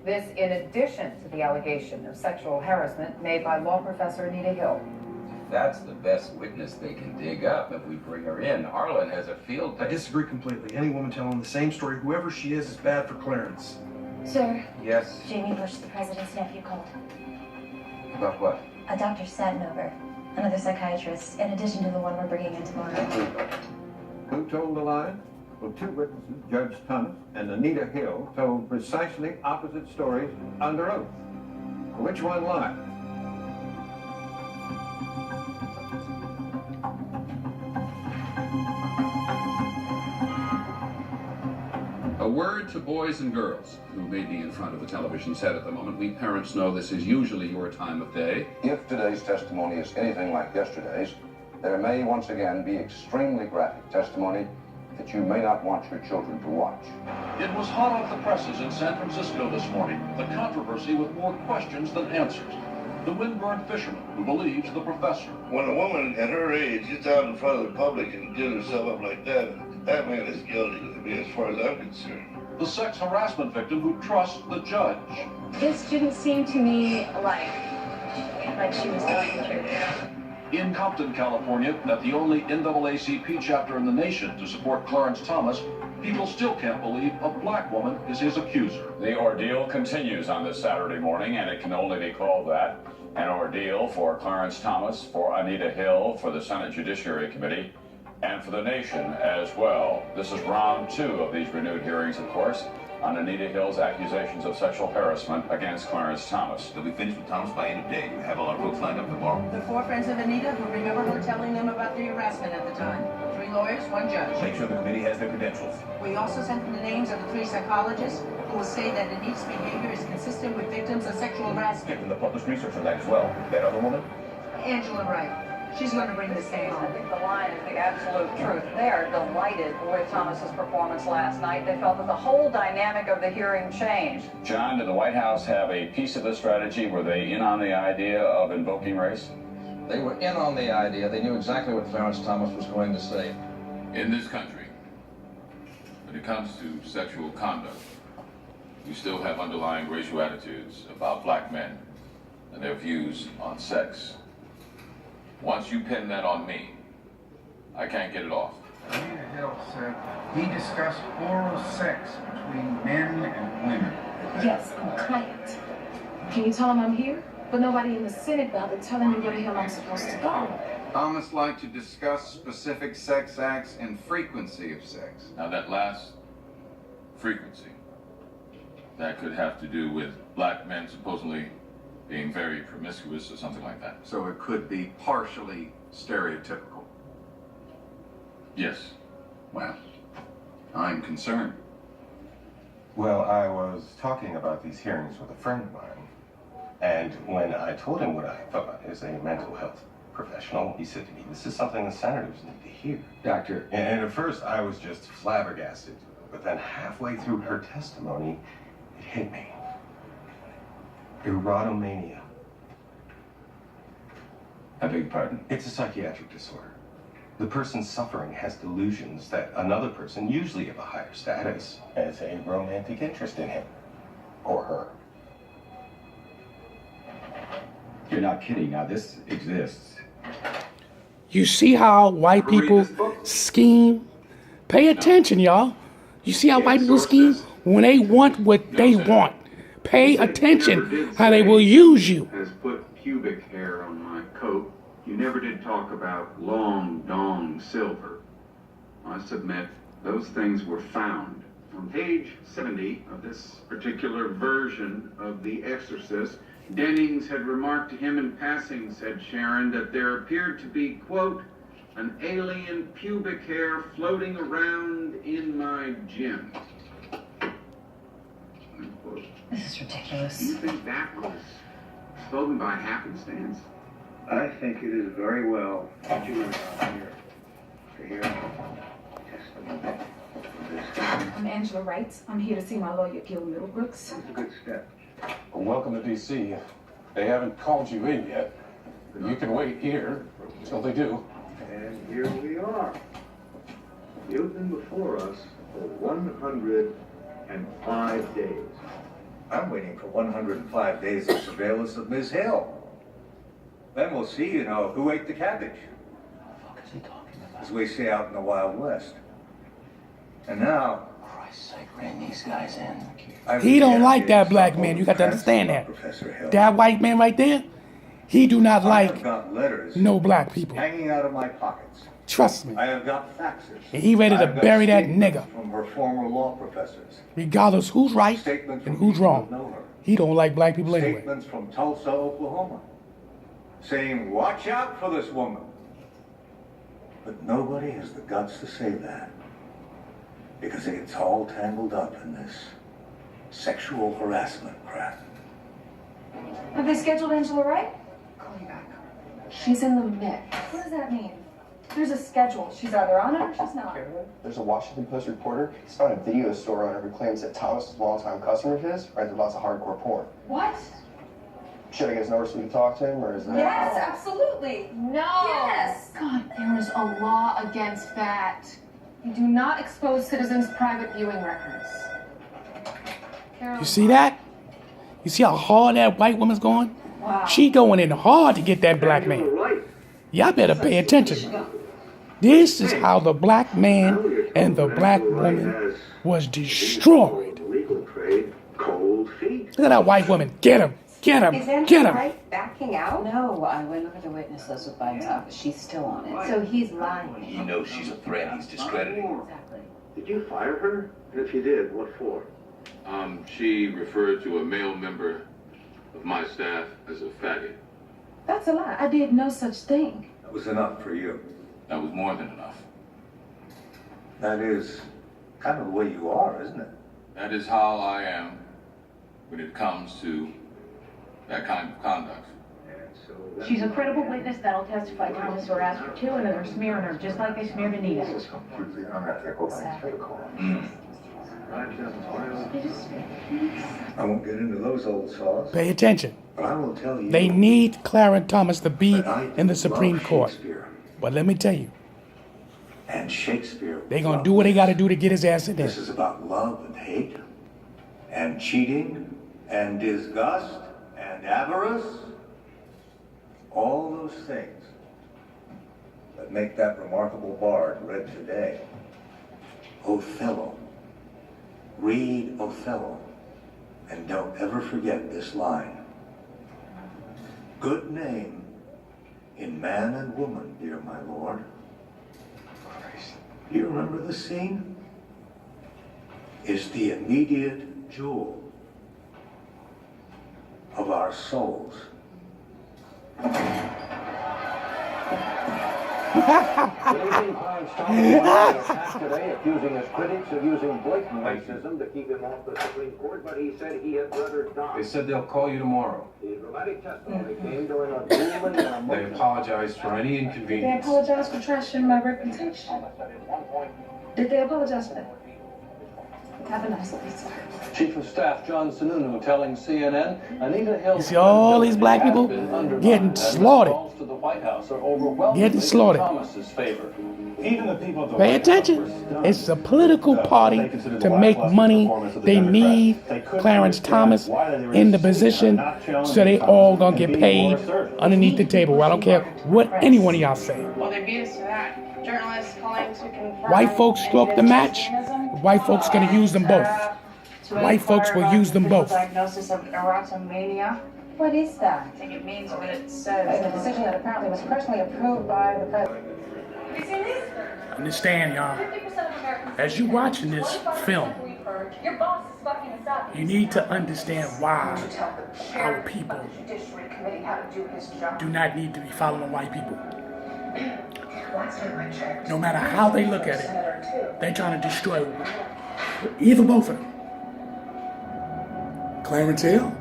This in addition to the allegation of sexual harassment made by law professor Anita Hill. That's the best witness they can dig up if we bring her in. Harlan has a field day. I disagree completely. Any woman telling the same story, whoever she is bad for Clarence. Sir. Yes? Jamie Bush, the president's nephew, called. About what? A Dr. Satinover, another psychiatrist, in addition to the one we're bringing in tomorrow. Who told the lie? Well, two witnesses, Judge Thomas and Anita Hill, told precisely opposite stories under oath. Which one lied? A word to boys and girls who may be in front of the television set at the moment. We parents know this is usually your time of day. If today's testimony is anything like yesterday's, there may once again be extremely graphic testimony that you may not want your children to watch. It was hot off the presses in San Francisco this morning, the controversy with more questions than answers. The windburned fisherman who believes the professor. When a woman at her age gets out in front of the public and gives herself up like that, that man is guilty to me as far as I'm concerned. The sex harassment victim who trusts the judge. This didn't seem to me like she was telling the truth. In Compton, California, at the only NAACP chapter in the nation to support Clarence Thomas, people still can't believe a black woman is his accuser. The ordeal continues on this Saturday morning, and it can only be called that. An ordeal for Clarence Thomas, for Anita Hill, for the Senate Judiciary Committee, and for the nation as well. This is round 2 of these renewed hearings, of course, on Anita Hill's accusations of sexual harassment against Clarence Thomas. They'll be finished with Thomas by end of day. We have all our folks lined up tomorrow. The 4 friends of Anita who remember her telling them about the harassment at the time. 3 lawyers, 1 judge. Make sure the committee has their credentials. We also sent them the names of the 3 psychologists who will say that Anita's behavior is consistent with victims of sexual harassment. Get them the published research on that as well. That other woman? Angela Wright. She's going to bring this case I home. think the line is the absolute truth. They are delighted with Thomas's performance last night. They felt that the whole dynamic of the hearing changed. John, did the White House have a piece of the strategy? Were they in on the idea of invoking race? They were in on the idea. They knew exactly what Clarence Thomas was going to say. In this country, when it comes to sexual conduct, we still have underlying racial attitudes about black men and their views on sex. Once you pin that on me, I can't get it off. Anita Hill said he discussed oral sex between men and women. Yes, I'm a client. Can you tell him I'm here? But nobody in the Senate bothered telling me where the hell I'm supposed to go. Thomas liked to discuss specific sex acts and frequency of sex. Now that last frequency, that could have to do with black men supposedly being very promiscuous or something like that. So it could be partially stereotypical. Yes. Well, I'm concerned. Well, I was talking about these hearings with a friend of mine, and when I told him what I thought as a mental health professional, he said to me, "This is something the senators need to hear." Doctor. And at first I was just flabbergasted, but then halfway through her testimony, it hit me. Erotomania. I beg your pardon? It's a psychiatric disorder. The person suffering has delusions that another person, usually of a higher status, has a romantic interest in him or her. You're not kidding. Now, this exists. You see how white people scheme? Pay attention, y'all. You see how white people scheme? When they want what they want. Pay attention how they will use you. Has put pubic hair on my coat. You never did talk about long dong silver. I submit those things were found. On page 70 of this particular version of The Exorcist, Dennings had remarked to him in passing, said Sharon, that there appeared to be, quote, an alien pubic hair floating around in my gym. Unquote. This is ridiculous. Do you think that was spoken by happenstance? I think it is very well that you are here to hear testimony. I'm Angela Wright. I'm here to see my lawyer, Gil Middlebrooks. It's a good step. Well, welcome to D.C. They haven't called you in yet. You can wait here until they do. And here we are. You've been before us for 105 days. I'm waiting for 105 days of surveillance of Ms. Hill. Then we'll see, who ate the cabbage. What is he talking about? As we say out in the Wild West. And now, For Christ's sake, rein these guys in. He don't like that black man. You got to understand that. That white man right there, he do not like no black people. Hanging out of my pockets. Trust me. I have got faxes. And he ready to bury that nigga. From her former law professors. Regardless who's right and who's wrong. He don't like black people anyway. Statements from Tulsa, Oklahoma. Saying, watch out for this woman. But nobody has the guts to say that. Because it's all tangled up in this sexual harassment crap. Have they scheduled Angela Wright? Call you back. She's in the mix. What does that mean? There's a schedule. She's either on it or she's not. There's a Washington Post reporter. He's found a video store owner who claims that Thomas is a longtime customer of his, rented lots of hardcore porn. What? Should I get his number so we can talk to him, or is that... Yes, absolutely. No. Yes. God, there is a law against that. You do not expose citizens' private viewing records. You see that? You see how hard that white woman's going? Wow. She going in hard to get that black man. Y'all better pay attention. This is how the black man and the black woman was destroyed. Look at that white woman. Get him. Get him. Get him. Wright backing out? No, I went over the witness list with Biden's office. She's still on it. So he's lying. He knows she's a threat. He's discrediting. Exactly. Did you fire her? And if you did, what for? She referred to a male member of my staff as a faggot. That's a lie. I did no such thing. That was enough for you. That was more than enough. That is kind of the way you are, isn't it? That is how I am when it comes to that kind of conduct. She's a credible witness that'll testify. Thomas were asked for two, and they're smearing her just like they smeared Anita. This is completely unethical. I won't get into those old saws. Pay attention. But I will tell you. They need Clarence Thomas to be in the Supreme Court. But let me tell you. And Shakespeare. They're going to do what they got to do to get his ass in there. This is about love and hate, and cheating, and disgust, and avarice. All those things that make that remarkable bard read today. Othello. Read Othello, and don't ever forget this line. Good name in man and woman, dear my lord. Do you remember the scene? Is the immediate jewel of our souls. Today accusing his critics of using blatant racism to keep him off the Supreme Court, but he said he had rather die. They said they'll call you tomorrow. The dramatic testimony came during a grueling and They apologize for any They inconvenience. apologize for trashing my reputation. Did they apologize for that? Have a nice day, sir. Chief of Staff John Sununu telling CNN Anita Hill. You see all these black people getting slaughtered. To the White House are overwhelmingly Getting slaughtered. Thomas's favor. Even the people at the Pay attention. It's a political party to make money. They need Clarence Thomas in the position so they all gonna get paid underneath the table. I don't care what any one of y'all say. Well, they beat us to that. Journalists calling to confirm. White folks stroke the match. White folks gonna use them both. White folks will use them both. Diagnosis of erotomania. What is that? I think it means what it says. It's a decision that apparently was personally approved by the president. Have you seen this? Understand, y'all. As you watching this film, Your boss is fucking us up. you need to understand why our people do not need to be following white people. No matter how they look at it, they're trying to destroy either both of them. Clarence Hill,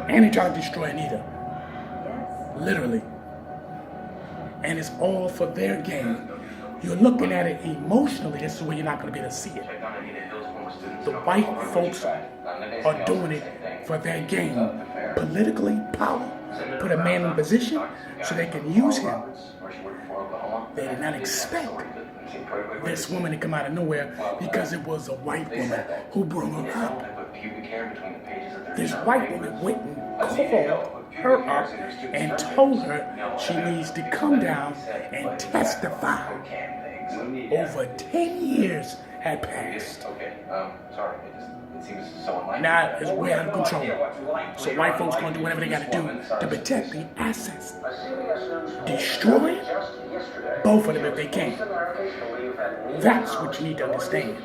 and they're trying to destroy Anita. Literally. And it's all for their gain. You're looking at it emotionally, this is where you're not going to be able to see it. The white folks are doing it for their gain. Politically, power. Put a man in a position so they can use him. They did not expect this woman to come out of nowhere because it was a white woman who brought her up. pubic hair between the pages of their this white woman went and called her up and told her she needs to come down and testify. Over 10 years had passed. Okay, sorry, it seems so unlikely. Now it's way out of control. So white folks gonna do whatever they gotta do to protect the assets. Destroy both of them if they can. That's what you need to understand.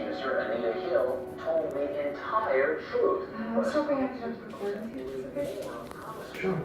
I was hoping I could just record with you. Sure.